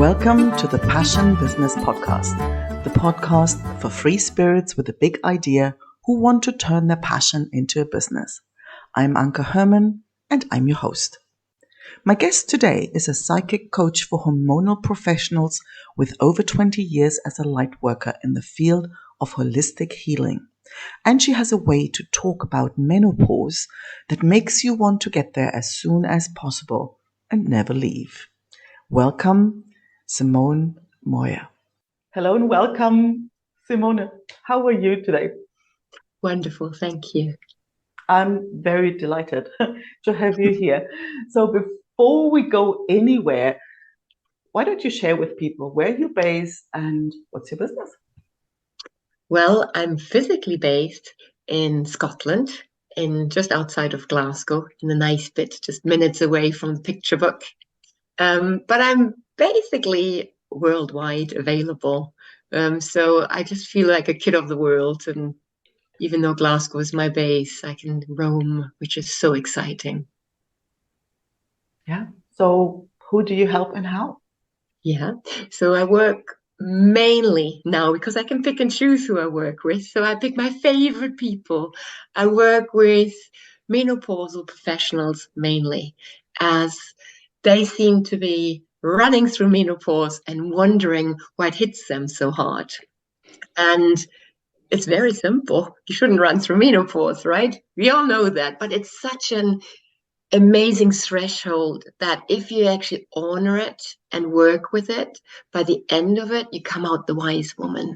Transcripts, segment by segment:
Welcome to the Passion Business Podcast, the podcast for free spirits with a big idea who want to turn their passion into a business. I'm Anke Herman and I'm your host. My guest today is a psychic coach for hormonal professionals with over 20 years as a light worker in the field of holistic healing. And she has a way to talk about menopause that makes you want to get there as soon as possible and never leave. Welcome, Simone Moir. Hello and welcome, Simone. How are you today? Wonderful, thank you. I'm very delighted to have you here. So before we go anywhere, why don't you share with people where you're based and what's your business? Well, I'm physically based in Scotland, in just outside of Glasgow, in a nice bit, just minutes away from the picture book. But I'm basically worldwide available. So I just feel like a kid of the world. And even though Glasgow is my base, I can roam, which is so exciting. Yeah. So who do you help and how? Yeah. So I work mainly now because I can pick and choose who I work with. So I pick my favorite people. I work with menopausal professionals mainly, as they seem to be running through menopause and wondering why it hits them so hard. And it's very simple. You shouldn't run through menopause, right? We all know that, but it's such an amazing threshold that if you actually honor it and work with it, by the end of it, you come out the wise woman.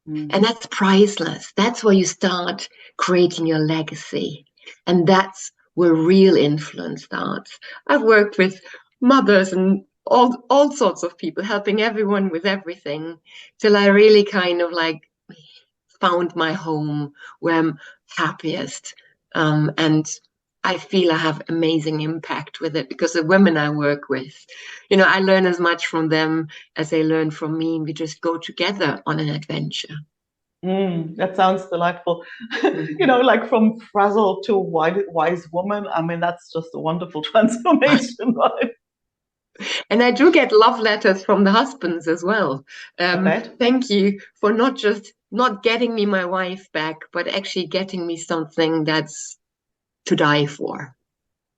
And that's priceless. That's where you start creating your legacy. And that's where real influence starts. I've worked with mothers and all sorts of people, helping everyone with everything, till I really kind of like found my home where I'm happiest. And I feel I have amazing impact with it because the women I work with, I learn as much from them as they learn from me. And we just go together on an adventure. That sounds delightful. Like from frazzled to wise woman. I mean, that's just a wonderful transformation, right? And I do get love letters from the husbands as well. Thank you for not getting me my wife back, but actually getting me something that's to die for.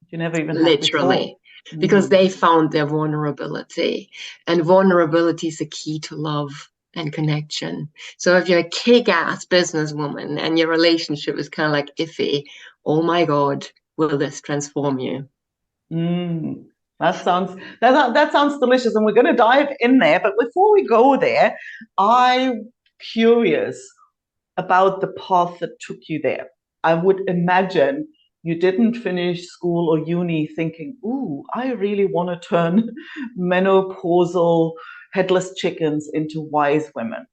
You never even literally, because they found their vulnerability, and vulnerability is the key to love and connection. So if you're a kick-ass businesswoman and your relationship is kind of like iffy, oh my God, will this transform you? That sounds delicious, and we're going to dive in there. But before we go there, I'm curious about the path that took you there. I would imagine you didn't finish school or uni thinking, "Ooh, I really want to turn menopausal headless chickens into wise women."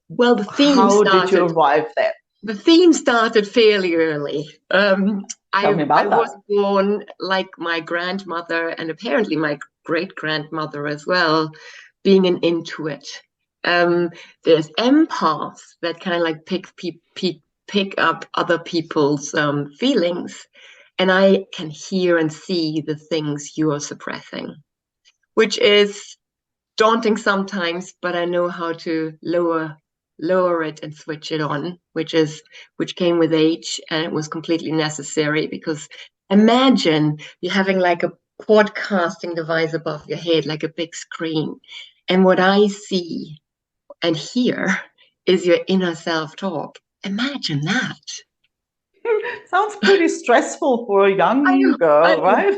Well, How did you arrive there? The theme started fairly early. Tell me about I that. was born like my grandmother and apparently my great-grandmother as well, being an intuit. There's empaths that kind of like pick up other people's feelings, and I can hear and see the things you are suppressing, which is daunting sometimes, but I know how to lower it and switch it on, which came with age, and it was completely necessary. Because imagine you having like a podcasting device above your head, like a big screen, and what I see and hear is your inner self-talk. Imagine that. Sounds pretty stressful for a young girl, right?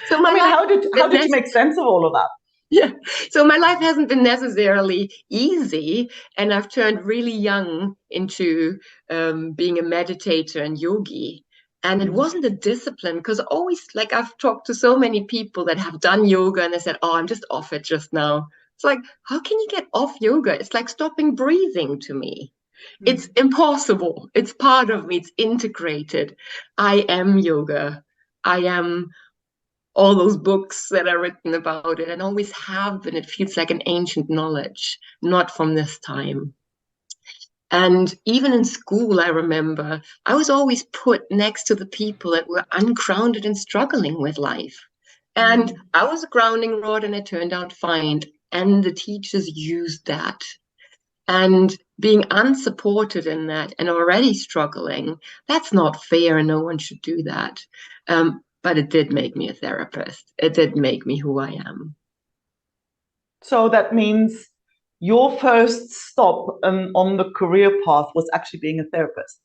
So how did you make sense of all of that? Yeah. So my life hasn't been necessarily easy, and I've turned really young into being a meditator and yogi. And it wasn't a discipline, because always, like, I've talked to so many people that have done yoga and they said, "Oh, I'm just off it just now." It's like, how can you get off yoga? It's like stopping breathing to me. It's impossible. It's part of me. It's integrated. I am yoga. I am all those books that are written about it, and always have been. It feels like an ancient knowledge, not from this time. And even in school, I remember I was always put next to the people that were ungrounded and struggling with life. And I was a grounding rod, and it turned out fine. and the teachers used that. And being unsupported in that and already struggling, that's not fair, and no one should do that. But it did make me a therapist. It did make me who I am. So that means your first stop on the career path was actually being a therapist.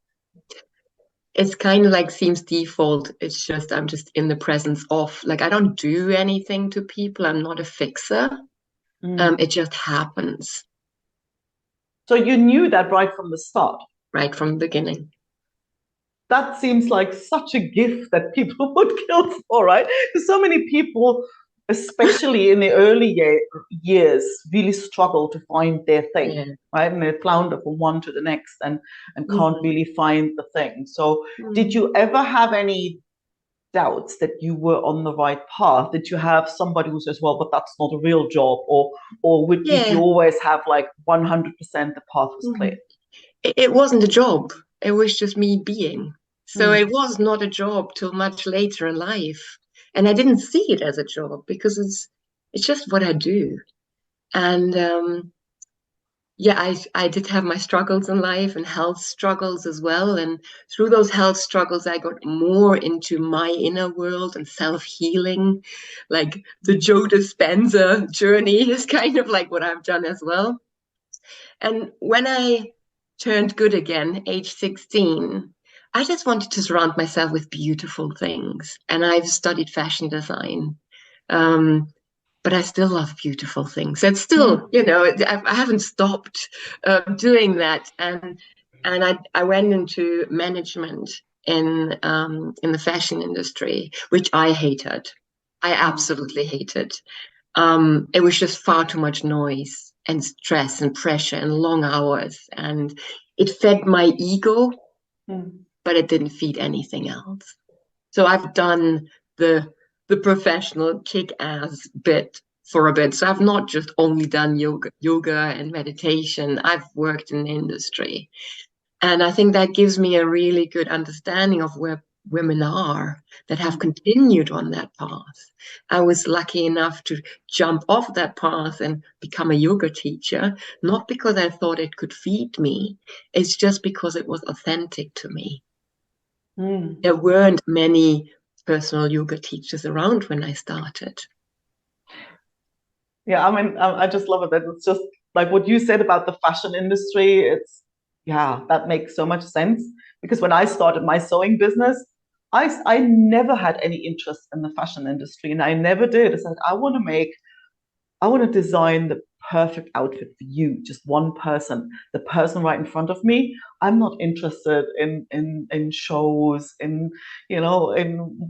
It's kind of like seems default. It's just I'm just in the presence of, like, I don't do anything to people. I'm not a fixer. It just happens So you knew that right from the start. right from the beginning. That seems like such a gift that people would kill for, right? Because so many people, especially in the early years, really struggle to find their thing, Yeah. right? And they flounder from one to the next and can't Mhm. really find the thing. So did Mm. you ever have any doubts that you were on the right path? Did you have somebody who says, well, but that's not a real job? Or did you Yeah. always have like 100% the path was clear? Mhm. It wasn't a job. It was just me being. So Mm. it was not a job till much later in life. And I didn't see it as a job because it's just what I do. And yeah, I did have my struggles in life and health struggles as well. And through those health struggles, I got more into my inner world and self-healing. Like the Joe Dispenza journey is kind of like what I've done as well. And when I turned good again, age 16, I just wanted to surround myself with beautiful things. And I've studied fashion design. Um, but I still love beautiful things. It's Mm. still, I haven't stopped doing that. And I went into management in the fashion industry, which I hated. I Mm. absolutely hated. It was just far too much noise and stress and pressure and long hours, and it fed my ego, Mm. but it didn't feed anything else. So I've done the professional kick-ass bit for a bit. So I've not just only done yoga and meditation. I've worked in the industry. And I think that gives me a really good understanding of where women are that have Mm. continued on that path. I was lucky enough to jump off that path and become a yoga teacher, not because I thought it could feed me, it's just because it was authentic to me. Mm. There weren't many personal yoga teachers around when I started. Yeah, I mean, I just love it. That it's just like what you said about the fashion industry. Yeah, that makes so much sense. Because when I started my sewing business, I never had any interest in the fashion industry, and I never did. It's like I want to design the perfect outfit for you, just one person, the person right in front of me. I'm not interested in shows, in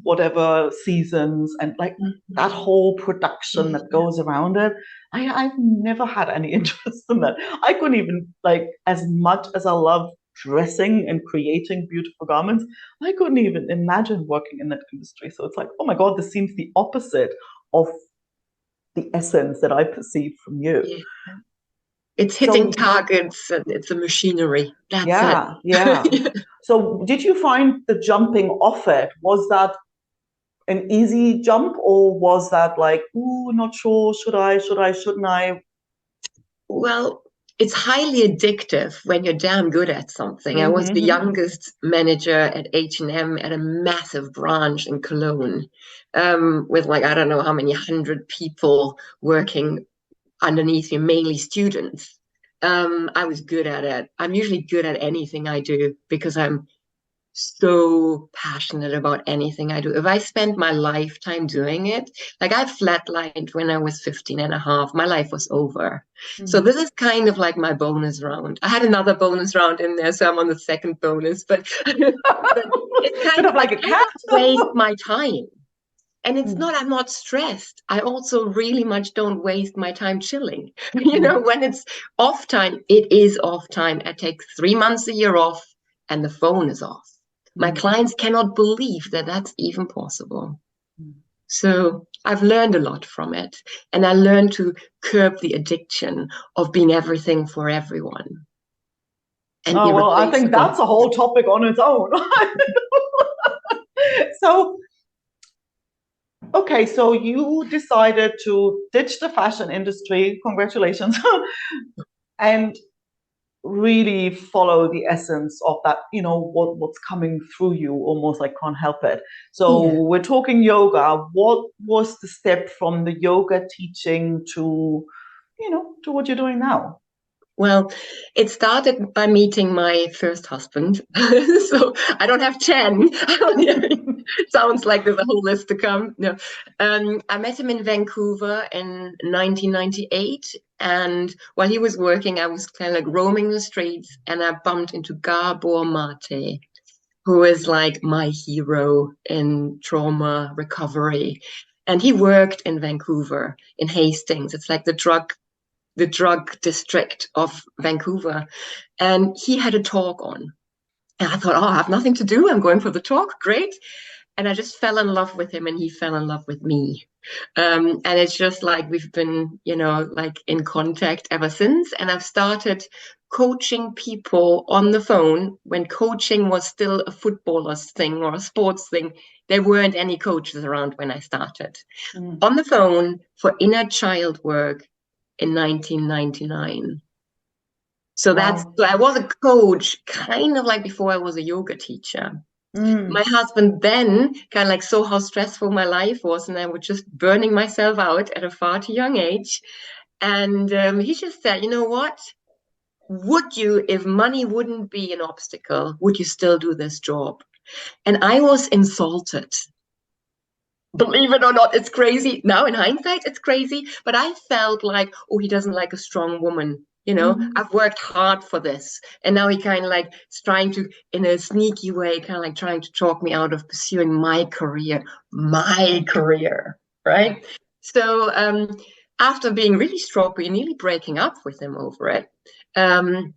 whatever seasons and like that Mhm. whole production that Yeah. goes around it. I've never had any interest in that. I couldn't even like as much as I love dressing and creating beautiful garments, I couldn't even imagine working in that industry. So it's like, oh my God, this seems the opposite of the essence that I perceive from you. Yeah. It's hitting So targets and it's a machinery. That's it. yeah, yeah. So did you find the jumping off it? Was that an easy jump or was that like, ooh, not sure, shouldn't I? Well, it's highly addictive when you're damn good at something. I was the Mm-hmm. youngest manager at H&M at a massive branch in Cologne, with like I don't know how many hundred people working underneath me, mainly students. I was good at it. I'm usually good at anything I do because I'm so passionate about anything I do. If I spend my lifetime doing it, like I flatlined when I was 15 and a half, my life was over. So Mm-hmm. this is kind of like my bonus round. I had another bonus round in there, so I'm on the second bonus, but, but it's Bit kind of of like like a I cat. don't waste my time. And it's Mm. not, I'm not stressed. I also really much don't waste my time chilling. Mm. When it's off time, it is off time. I take 3 months a year off and the phone is off. My Mm. clients cannot believe that that's even possible. Mm. So I've learned a lot from it. And I learned to curb the addiction of being everything for everyone and Oh, well, I think irreplaceable. that's a whole topic on its own. So Okay, so you decided to ditch the fashion industry. Congratulations. And really follow the essence of that, what's coming through you, almost like can't help it. So Yeah. we're talking yoga. What was the step from the yoga teaching to what you're doing now? Well, it started by meeting my first husband. So I don't have 10. Sounds like there's a whole list to come. No. I met him in Vancouver in 1998. And while he was working, I was kind of like roaming the streets and I bumped into Gabor Mate, who is like my hero in trauma recovery. And he worked in Vancouver, in Hastings. It's like the drug district of Vancouver. And he had a talk on. And I thought, oh, I have nothing to do. I'm going for the talk. Great. And I just fell in love with him and he fell in love with me. And it's just like we've been, like in contact ever since. And I've started coaching people on the phone when coaching was still a footballer's thing or a sports thing. There weren't any coaches around when I started. On the phone for inner child work in 1999. So Wow. I was a coach kind of like before I was a yoga teacher. My Mm. husband then kind of like saw how stressful my life was, and I was just burning myself out at a far too young age. And he just said, you know what? Would you, if money wouldn't be an obstacle, would you still do this job? And I was insulted. Believe it or not, it's crazy. Now in hindsight, it's crazy. But I felt like, oh, he doesn't like a strong woman. Mhm. I've worked hard for this. And now he kind of like is trying to, in a sneaky way, kind of like trying to talk me out of pursuing my career, right? So after being really strawberry, nearly breaking up with him over it, um,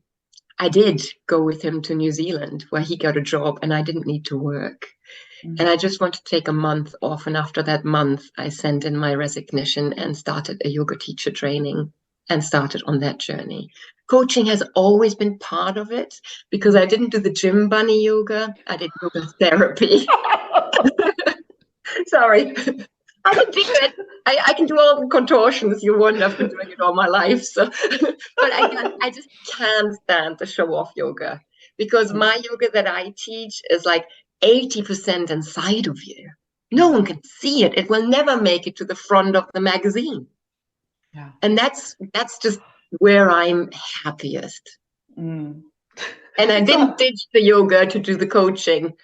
I did go with him to New Zealand where he got a job and I didn't need to work. And I just wanted to take a month off. And after that month, I sent in my resignation and started a yoga teacher training and started on that journey. Coaching has always been part of it because I didn't do the gym bunny yoga. I did yoga therapy. Sorry. I can do it. I can do all the contortions you want. I've been doing it all my life. So, but I just can't stand the show off yoga because my yoga that I teach is like 80% inside of you. No Yeah. one can see it. It will never make it to the front of the magazine. Yeah. And that's just where I'm happiest. Mm. And I didn't So ditch the yoga to do the coaching.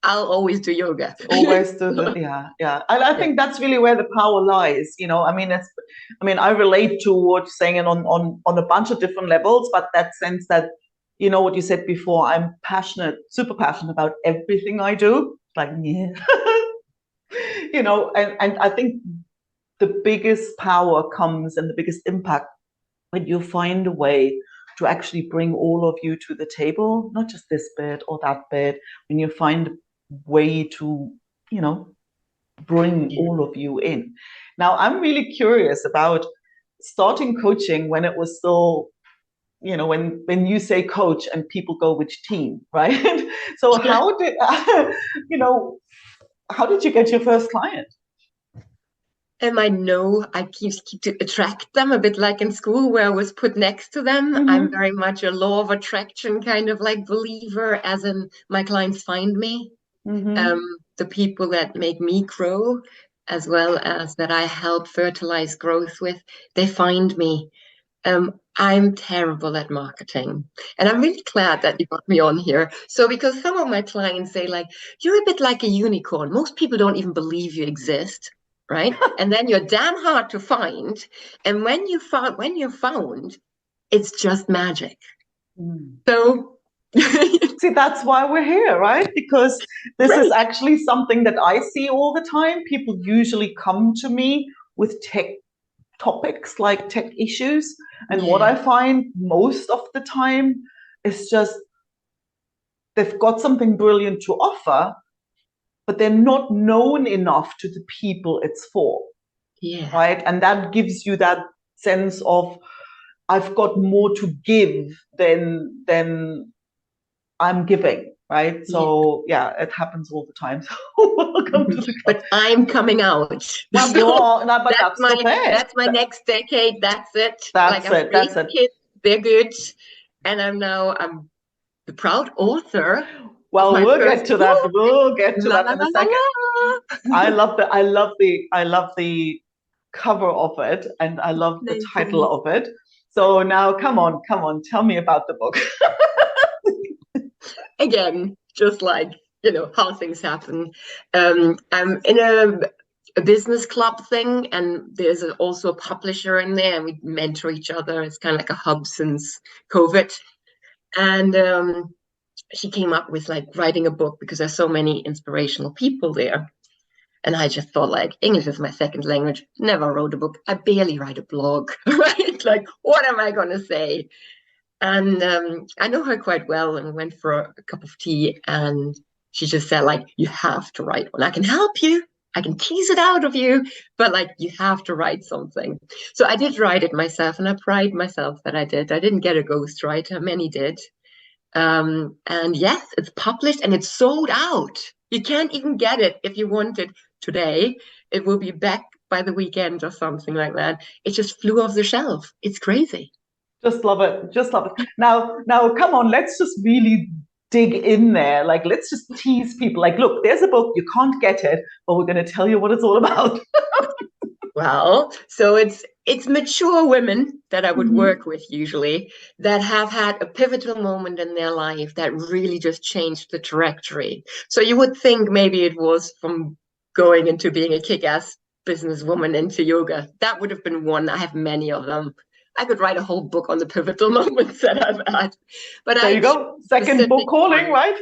I'll always do yoga. always do the yeah. I Yeah. think that's really where the power lies. I relate to what you're saying and on a bunch of different levels, but that sense that what you said before, I'm passionate, super passionate about everything I do. Like yeah. And I think the biggest power comes and the biggest impact when you find a way to actually bring all of you to the table, not just this bit or that bit, when you find a way to, you know, bring Yeah. all of you in. Now, I'm really curious about starting coaching when it was still, when you say coach and people go which team, right? So how did, you know, how did you get your first client? I know I keep to attract them a bit like in school where I was put next to them. I'm Mm-hmm. very much a law of attraction kind of like believer, as in my clients find me. Mm-hmm. Um, the people that make me grow, as well as that I help fertilize growth with, they find me. I'm terrible at marketing, and I'm really glad that you got me on here. So, because some of my clients say, like, you're a bit like a unicorn. Most people don't even believe you exist, right? And then you're damn hard to find. And when you're found, it's just magic. Mm. So, See, that's why we're here, right? Because this is great. actually something that I see all the time. People usually come to me with tech topics like tech issues. And what Yeah, I find most of the time is just they've got something brilliant to offer, but they're not known enough to the people it's for, yeah, right? And that gives you that sense of I've got more to give than I'm giving, right? So yeah, it happens all the time. So welcome to the club. But I'm coming out. Well, you are, no, but that's the thing. That's my next decade. That's it. That's I've it. That's raised it. kids, they're good, and I'm the proud author. Well, my we'll first get to that. book. We'll get to La that la in a la la second. la. I love the cover of it, and I love the Thank title you. of it. So now, come on, tell me about the book. Again, just like how things happen. I'm in a business club thing, and there's also a publisher in there, and we mentor each other. It's kind of like a hub since COVID. And she came up with like writing a book because there's so many inspirational people there. And I just thought, like, English is my second language. Never wrote a book. I barely write a blog, right? Like, what am I going to say? And I know her quite well, and we went for a cup of tea. And she just said, like, you have to write one. I can help you. I can tease it out of you, but like, you have to write something. So I did write it myself, and I pride myself that I did. I didn't get a ghostwriter. Many did. And yes, it's published and it's sold out. You can't even get it if you want it today. It will be back by the weekend or something like that. It just flew off the shelf. It's crazy. Just love it. Just love it. Now, come on, let's just really dig in there. Like, let's just tease people. Like, look, there's a book, you can't get it, but we're going to tell you what it's all about. Well, so it's mature women that I would work with usually that have had a pivotal moment in their life that really just changed the trajectory. So you would think maybe it was from going into being a kick-ass businesswoman into yoga. That would have been one. I have many of them. I could write a whole book on the pivotal moments that I've had. But there you go. Second book calling, right?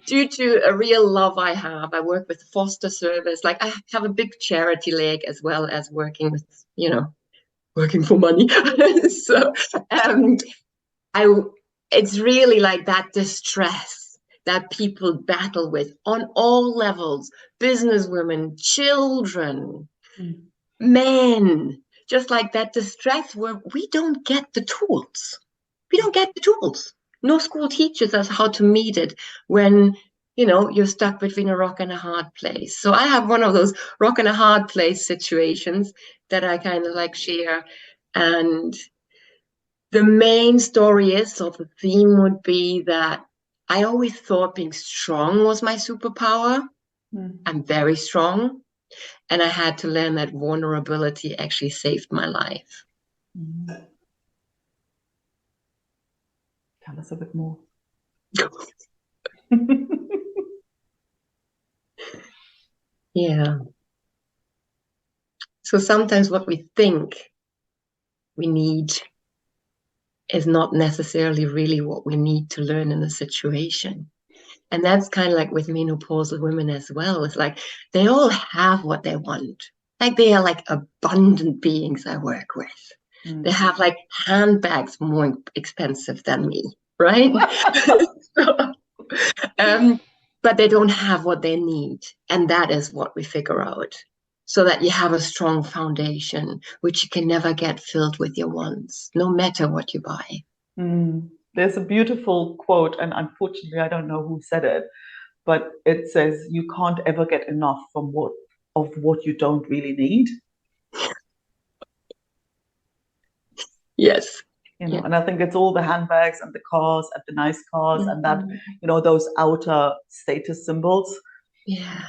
Due to a real love I have. I work with foster service. Like, I have a big charity leg as well as working with, working for money. So it's really like that distress that people battle with on all levels, businesswomen, children, men, just like that distress where we don't get the tools. We don't get the tools. No school teaches us how to meet it when you're stuck between a rock and a hard place. So I have one of those rock and a hard place situations that I kind of like share. And the main story is, or the theme would be, that I always thought being strong was my superpower. I'm very strong. And I had to learn that vulnerability actually saved my life. Tell us a bit more. Yeah. So sometimes what we think we need is not necessarily really what we need to learn in a situation. And that's kind of like with menopausal women as well. It's like they all have what they want. Like, they are like abundant beings I work with. They have like handbags more expensive than me, right? But they don't have what they need. And that is what we figure out. So that you have a strong foundation, which you can never get filled with your wants, no matter what you buy. There's a beautiful quote, and unfortunately, I don't know who said it, but it says, you can't ever get enough of what you don't really need. Yes. And I think it's all the handbags and the cars and the nice cars and that, those outer status symbols. Yeah.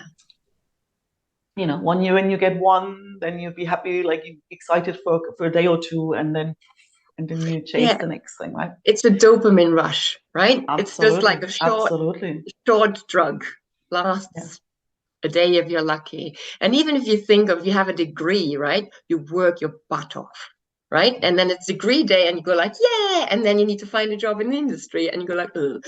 When you get one, then you'll be happy, like you're excited for a day or two, and then you chase the next thing, right? It's a dopamine rush, right? Absolutely. It's just like a short drug. Lasts a day if you're lucky. And even if you have a degree, right? You work your butt off, right? And then it's degree day and you go like, yeah. And then you need to find a job in the industry and you go like, ugh.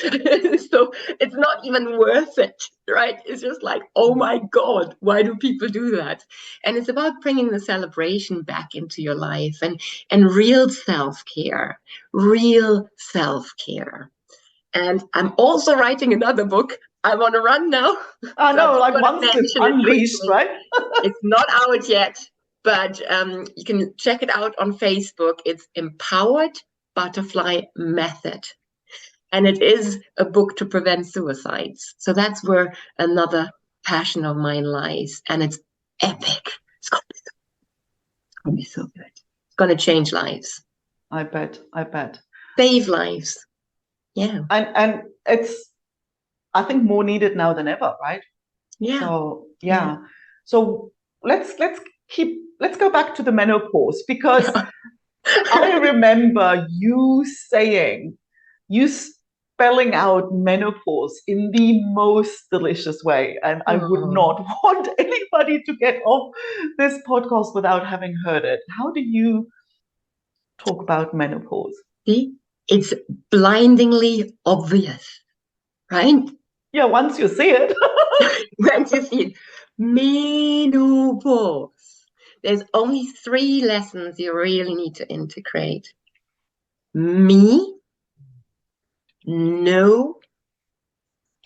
So it's not even worth it, right? It's just like, oh my God, why do people do that? And it's about bringing the celebration back into your life and real self-care, And I'm also writing another book. I'm on a run now. I know, like once it's unleashed, right? It's not out yet, but you can check it out on Facebook. It's Empowered Butterfly Method. And it is a book to prevent suicides. So that's where another passion of mine lies. And it's epic. It's going to be so good. It's going to change lives. I bet. Save lives. Yeah. And it's, I think, more needed now than ever, right? Yeah. So yeah. So let's go back to the menopause, because I remember you spelling out menopause in the most delicious way. And I would not want anybody to get off this podcast without having heard it. How do you talk about menopause? See, it's blindingly obvious, right? Yeah, once you see it. Once you see it, menopause. There's only 3 lessons you really need to integrate. Me, no,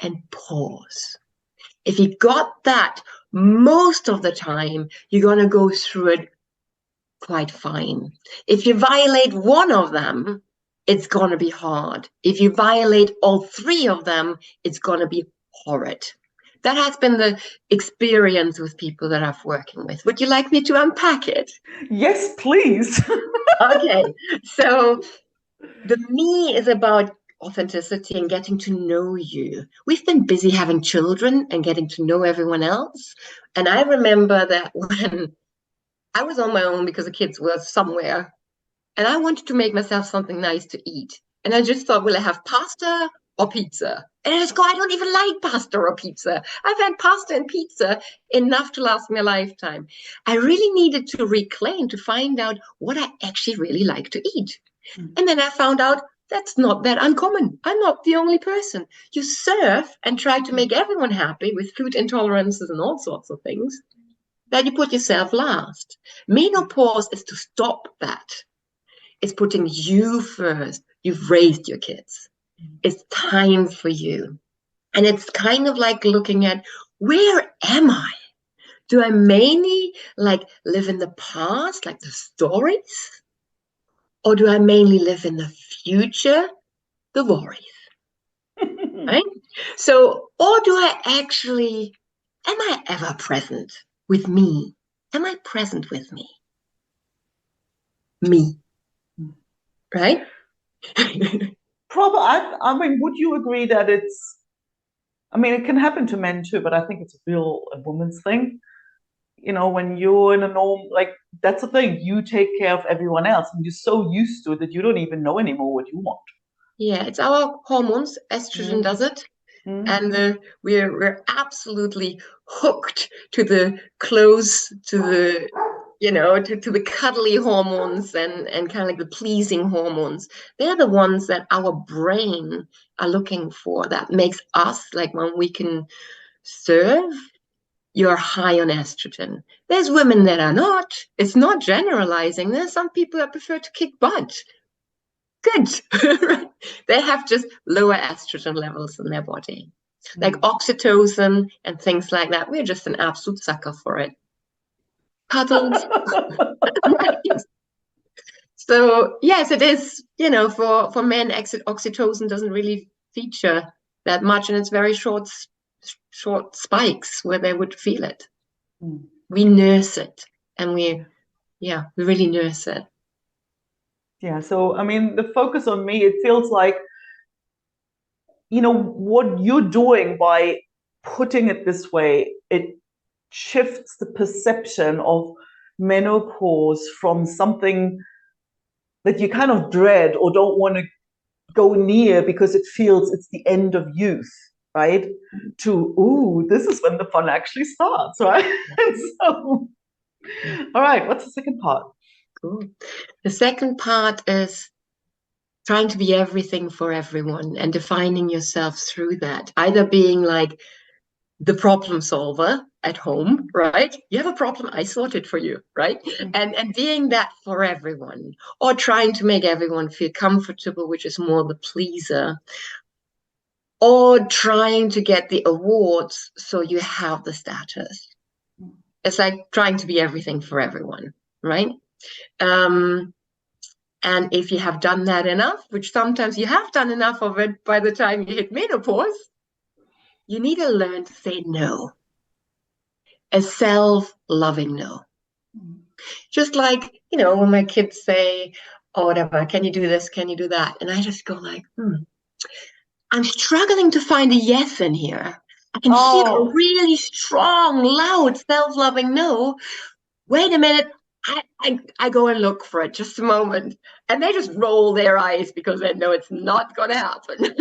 and pause. If you got that, most of the time, you're going to go through it quite fine. If you violate one of them, it's going to be hard. If you violate all 3 of them, it's going to be horrid. That has been the experience with people that I'm working with. Would you like me to unpack it? Yes, please. Okay. So the me is about authenticity and getting to know you. We've been busy having children and getting to know everyone else. And I remember that when I was on my own because the kids were somewhere, and I wanted to make myself something nice to eat. And I just thought, will I have pasta or pizza? And I just go, I don't even like pasta or pizza. I've had pasta and pizza enough to last me a lifetime. I really needed to reclaim, to find out what I actually really like to eat. And then I found out that's not that uncommon. I'm not the only person. You serve and try to make everyone happy with food intolerances and all sorts of things. Then you put yourself last. MeNoPause is to stop that. It's putting you first. You've raised your kids. It's time for you. And it's kind of like looking at, where am I? Do I mainly like live in the past, like the stories? Or do I mainly live in the future, the worries? Right? So, or do I actually, am I ever present with me? Am I present with me? Me. Right? I mean, would you agree that I mean, it can happen to men too, but I think it's a woman's thing. You know, when you're in a norm, like, that's the thing, you take care of everyone else, and you're so used to it that you don't even know anymore what you want. Yeah, it's our hormones. Estrogen does it. And we're absolutely hooked to the close, to the, to the cuddly hormones and kind of like the pleasing hormones. They're the ones that our brain are looking for. That makes us, like, when we can serve, you're high on estrogen. There's women that are not. It's not generalizing. There's some people that prefer to kick butt. Good. They have just lower estrogen levels in their body. Like oxytocin and things like that. We're just an absolute sucker for it. Cuddles. So yes, it is, for men, oxytocin doesn't really feature that much, and it's very short spikes where they would feel it. We nurse it, and we really nurse it. Yeah, so I mean, the focus on me, it feels like, what you're doing by putting it this way, it shifts the perception of menopause from something that you kind of dread or don't want to go near because it feels it's the end of youth, right? To, ooh, this is when the fun actually starts, right? So, all right, what's the second part? Cool. The second part is trying to be everything for everyone and defining yourself through that, either being like the problem solver at home, right? You have a problem, I sort it for you, right? And being that for everyone, or trying to make everyone feel comfortable, which is more the pleaser, or trying to get the awards so you have the status. It's like trying to be everything for everyone, right? And if you have done that enough, which sometimes you have done enough of it by the time you hit menopause, you need to learn to say no. A self-loving no. Just like, when my kids say, oh, whatever, can you do this? Can you do that? And I just go like, I'm struggling to find a yes in here. I can hear a really strong, loud, self-loving no. Wait a minute. I go and look for it just a moment. And they just roll their eyes because they know it's not going to happen.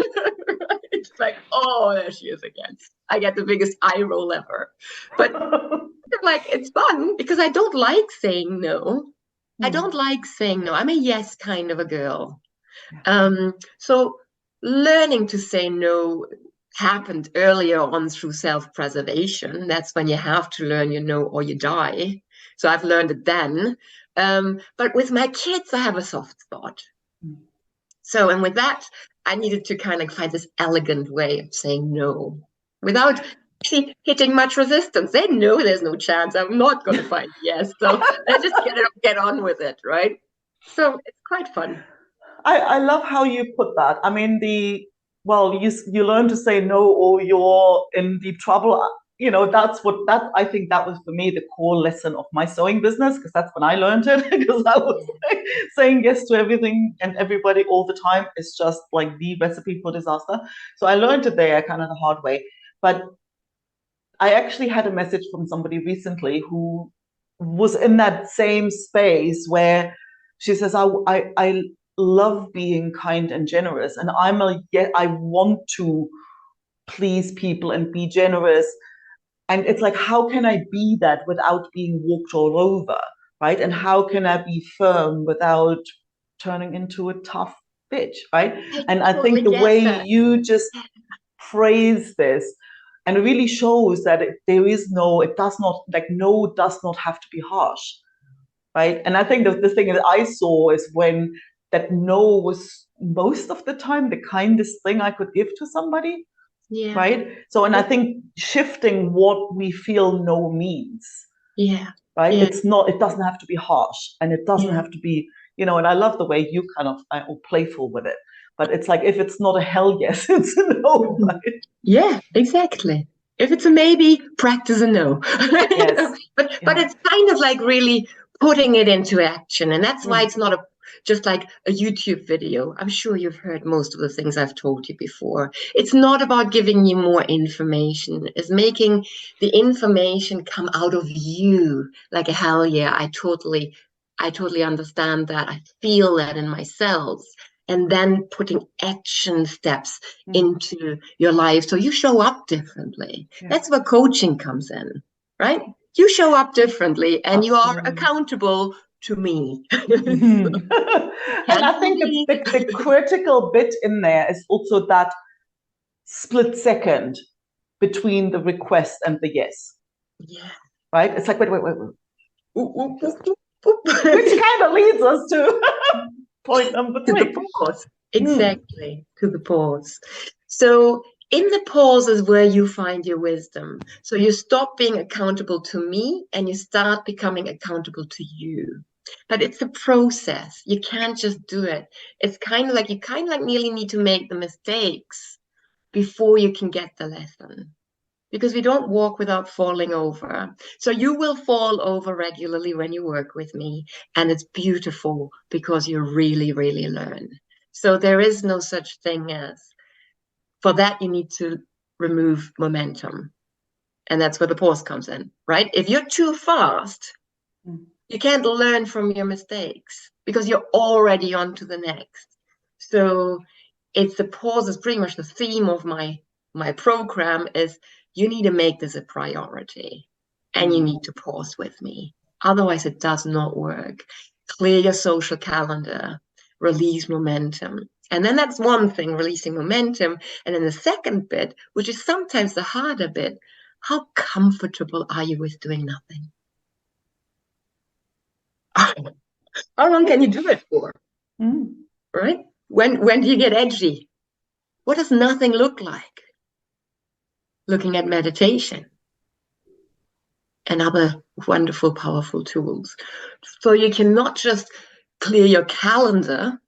It's like, oh, there she is again. I get the biggest eye roll ever. But like, it's fun because I don't like saying no. I don't like saying no. I'm a yes kind of a girl. So learning to say no happened earlier on through self-preservation. That's when you have to learn your no or you die. So I've learned it then. But with my kids, I have a soft spot. So, and with that, I needed to kind of find this elegant way of saying no without hitting much resistance. They know there's no chance. I'm not going to find yes. So let's just get on with it, right? So it's quite fun. I love how you put that. I mean, you learn to say no or you're in deep trouble. I think that was for me the core lesson of my sewing business, because that's when I learned it, because I was like, saying yes to everything and everybody all the time is just like the recipe for disaster. So I learned it there kind of the hard way. But I actually had a message from somebody recently who was in that same space where she says, I love being kind and generous, and I want to please people and be generous. And it's like, how can I be that without being walked all over, right? And how can I be firm without turning into a tough bitch, right? And I think the way you just phrase this, and it really shows that it does not, like, no does not have to be harsh, right? And I think the thing that I saw is when that no was most of the time the kindest thing I could give to somebody, right? So, and I think shifting what we feel no means, right? It doesn't have to be harsh, and it doesn't have to be, and I love the way you kind of are playful with it. But it's like, if it's not a hell yes, it's a no, right? Yeah, exactly. If it's a maybe, practice a no. Yes. But it's kind of like really putting it into action. And that's why it's not just like a YouTube video. I'm sure you've heard most of the things I've told you before. It's not about giving you more information. It's making the information come out of you. Like, hell yeah, I totally understand that. I feel that in my cells. And then putting action steps into your life so you show up differently. That's where coaching comes in, right? You show up differently and you are accountable to me. And I think the critical bit in there is also that split second between the request and the yes. Yeah. Right? It's like, wait. Which kind of leads us to point number 3. To the pause. Exactly. To the pause. So in the pause is where you find your wisdom. So you stop being accountable to me and you start becoming accountable to you. But it's a process. You can't just do it. It's kind of like you nearly need to make the mistakes before you can get the lesson. Because we don't walk without falling over. So you will fall over regularly when you work with me. And it's beautiful because you really, really learn. So there is no such thing as, for that, you need to remove momentum. And that's where the pause comes in, right? If you're too fast, you can't learn from your mistakes because you're already on to the next. So it's the pause is pretty much the theme of my program is you need to make this a priority and you need to pause with me. Otherwise, it does not work. Clear your social calendar, release momentum. And then that's one thing, releasing momentum. And then the second bit, which is sometimes the harder bit, how comfortable are you with doing nothing? How long can you do it for? Right? When do you get edgy? What does nothing look like? Looking at meditation and other wonderful, powerful tools. So you cannot just clear your calendar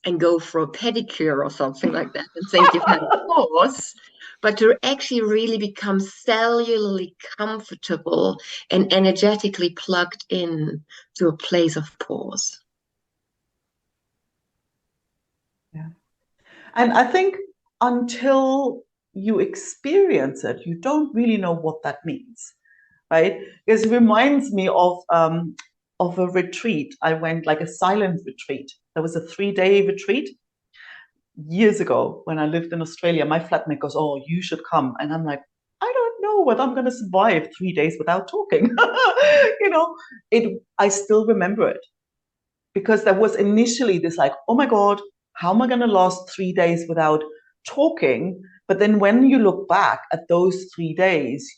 and go for a pedicure or something like that and think you've had a pause, but to actually really become cellularly comfortable and energetically plugged in to a place of pause. Yeah. And I think until you experience it, you don't really know what that means, right? Because it reminds me of a retreat. I went like a silent retreat. There was a 3-day retreat years ago when I lived in Australia. My flatmate goes, "Oh, you should come," and I'm like, "I don't know whether I'm going to survive 3 days without talking." you know, I still remember it because there was initially this like, "Oh my God, how am I going to last 3 days without talking?" But then when you look back at those 3 days,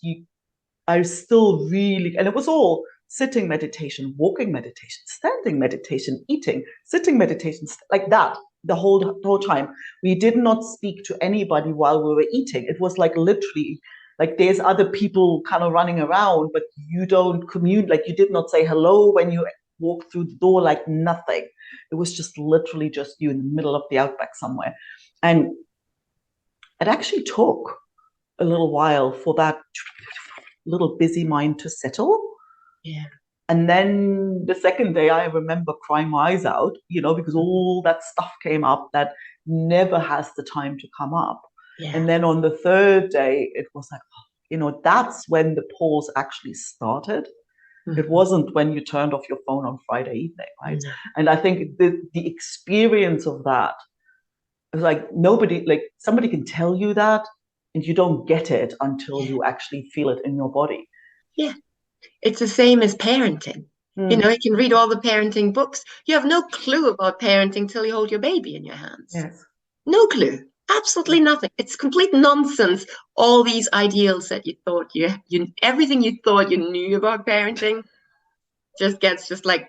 I still really, and it was all sitting meditation, walking meditation, standing meditation, eating, sitting meditation, like that the whole time. We did not speak to anybody while we were eating. It was like literally like there's other people kind of running around, but you don't commute. Like you did not say hello when you walked through the door, like nothing. It was just literally just you in the middle of the outback somewhere. And it actually took a little while for that little busy mind to settle. Yeah. And then the second day, I remember crying my eyes out, because all that stuff came up that never has the time to come up. Yeah. And then on the third day, it was like, that's when the pause actually started. It wasn't when you turned off your phone on Friday evening, right? And I think the experience of that is like somebody can tell you that, and you don't get it until you actually feel it in your body. Yeah. It's the same as parenting. You can read all the parenting books. You have no clue about parenting till you hold your baby in your hands. Yes. No clue. Absolutely nothing. It's complete nonsense. All these ideals that you thought everything you thought you knew about parenting gets like,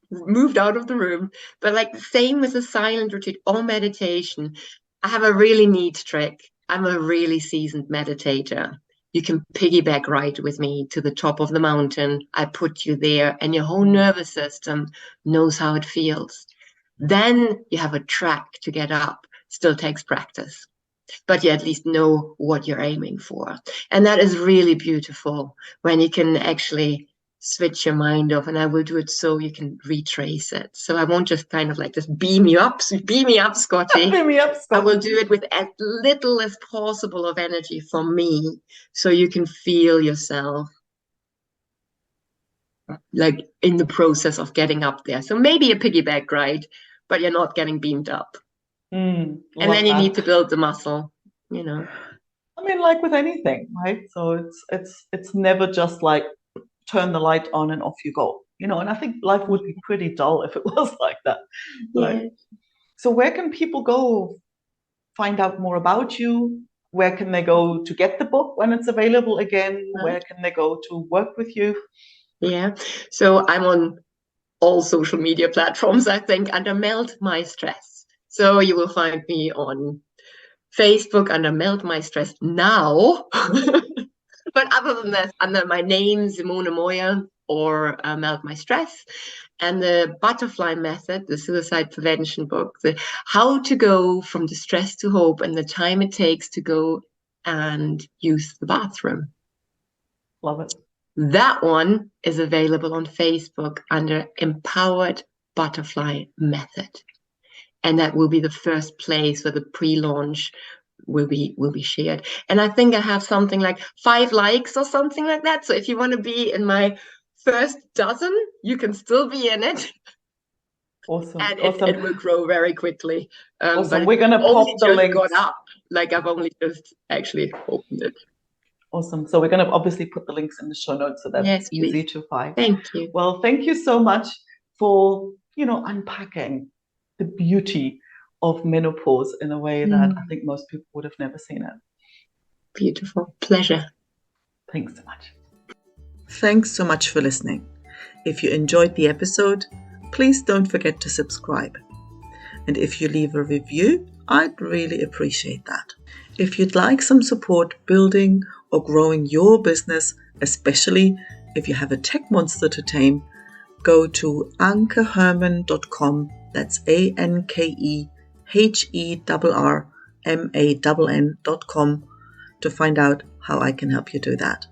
moved out of the room. But like the same with a silent retreat or meditation. I have a really neat trick. I'm a really seasoned meditator. You can piggyback ride with me to the top of the mountain. I put you there and your whole nervous system knows how it feels. Then you have a track to get up. Still takes practice, but you at least know what you're aiming for. And that is really beautiful when you can actually switch your mind off. And I will do it so you can retrace it. So I won't just kind of like just beam you up, Scotty. Beam me up, Scotty. I will do it with as little as possible of energy from me so you can feel yourself like in the process of getting up there. So maybe a piggyback ride, but you're not getting beamed up. And then you need to build the muscle, I mean, like with anything, right? So it's never just like turn the light on and off you go, and I think life would be pretty dull if it was like that. Right? Yeah. So where can people go find out more about you? Where can they go to get the book when it's available again? Where can they go to work with you? Yeah. So I'm on all social media platforms, I think, under Melt My Stress. So you will find me on Facebook under Melt My Stress now. But other than that, under my name, Simone Moir, or Melt My Stress. And the Butterfly Method, the suicide prevention book, the how to go from distress to hope and the time it takes to go and use the bathroom. Love it. That one is available on Facebook under Empowered Butterfly Method. And that will be the first place where the pre-launch will be shared. And I think I have something like 5 likes or something like that. So if you want to be in my first dozen, you can still be in it. Awesome. And awesome. It will grow very quickly. Awesome. But we're going to pop the links. Got up. Like I've only just actually opened it. Awesome. So we're going to obviously put the links in the show notes so that's easy to find. Thank you. Well, thank you so much for, unpacking the beauty of menopause in a way that I think most people would have never seen it. Beautiful. Pleasure. Thanks so much. Thanks so much for listening. If you enjoyed the episode, please don't forget to subscribe. And if you leave a review, I'd really appreciate that. If you'd like some support building or growing your business, especially if you have a tech monster to tame, go to ankeherman.com, that's ANKEHERRMANN.com, to find out how I can help you do that.